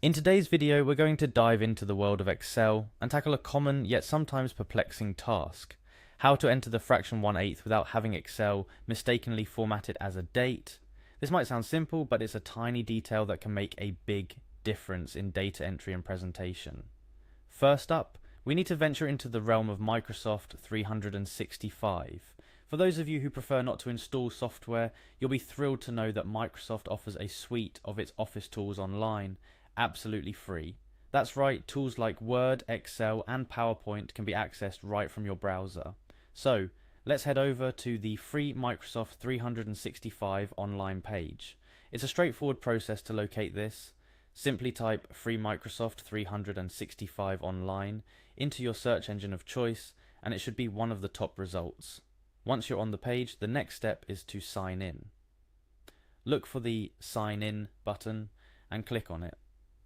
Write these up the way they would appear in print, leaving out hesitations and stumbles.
In today's video, we're going to dive into the world of Excel and tackle a common yet sometimes perplexing task: how to enter the fraction 1/8 without having Excel mistakenly format it as a date. This might sound simple, but it's a tiny detail that can make a big difference in data entry and presentation. First up, we need to venture into the realm of Microsoft 365. For those of you who prefer not to install software, you'll be thrilled to know that Microsoft offers a suite of its office tools online, absolutely free. That's right, tools like Word, Excel, and PowerPoint can be accessed right from your browser. So, let's head over to the free Microsoft 365 online page. It's a straightforward process to locate this. Simply type free Microsoft 365 online into your search engine of choice, and it should be one of the top results. Once you're on the page, the next step is to sign in. Look for the Sign In button and click on it.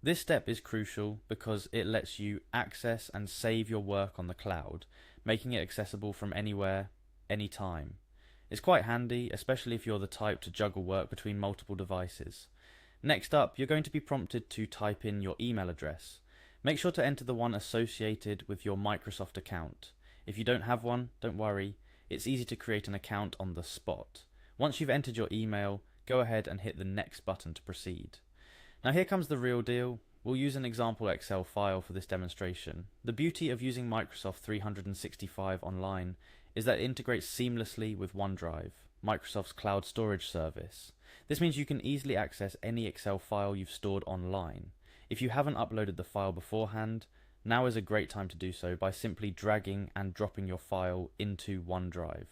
This step is crucial because it lets you access and save your work on the cloud, making it accessible from anywhere, anytime. It's quite handy, especially if you're the type to juggle work between multiple devices. Next up, you're going to be prompted to type in your email address. Make sure to enter the one associated with your Microsoft account. If you don't have one, don't worry. It's easy to create an account on the spot. Once you've entered your email, go ahead and hit the next button to proceed. Now here comes the real deal. We'll use an example Excel file for this demonstration. The beauty of using Microsoft 365 online is that it integrates seamlessly with OneDrive, Microsoft's cloud storage service. This means you can easily access any Excel file you've stored online. If you haven't uploaded the file beforehand, now is a great time to do so by simply dragging and dropping your file into OneDrive.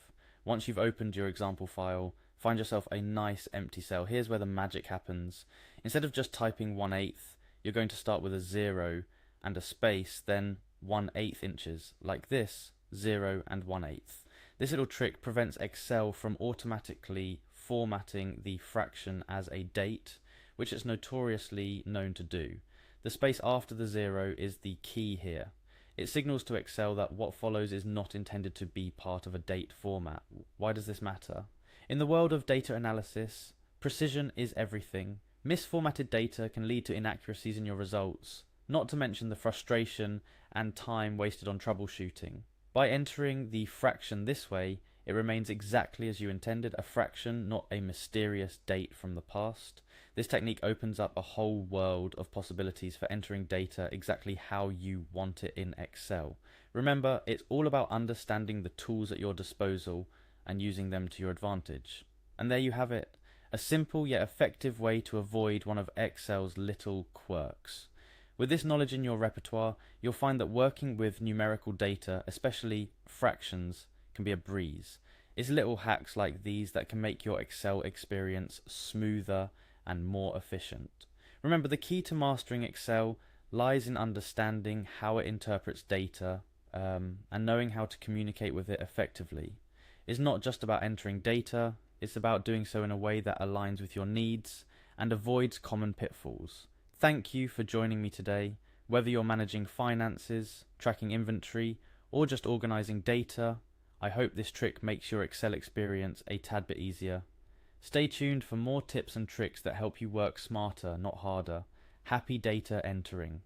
Once you've opened your example file, find yourself a nice empty cell. Here's where the magic happens. Instead of just typing 1/8, you're going to start with a 0 and a space, then 1/8 inches, like this, 0 and 1/8. This little trick prevents Excel from automatically formatting the fraction as a date, which it's notoriously known to do. The space after the 0 is the key here. It signals to Excel that what follows is not intended to be part of a date format. Why does this matter? In the world of data analysis, precision is everything. Misformatted data can lead to inaccuracies in your results, not to mention the frustration and time wasted on troubleshooting. By entering the fraction this way, it remains exactly as you intended, a fraction, not a mysterious date from the past. This technique opens up a whole world of possibilities for entering data exactly how you want it in Excel. Remember, it's all about understanding the tools at your disposal and using them to your advantage. And there you have it, a simple yet effective way to avoid one of Excel's little quirks. With this knowledge in your repertoire, you'll find that working with numerical data, especially fractions, can be a breeze. It's little hacks like these that can make your Excel experience smoother and more efficient. Remember, the key to mastering Excel lies in understanding how it interprets data and knowing how to communicate with it effectively. It's not just about entering data, it's about doing so in a way that aligns with your needs and avoids common pitfalls. Thank you for joining me today. Whether you're managing finances, tracking inventory, or just organizing data, I hope this trick makes your Excel experience a tad bit easier. Stay tuned for more tips and tricks that help you work smarter, not harder. Happy data entering.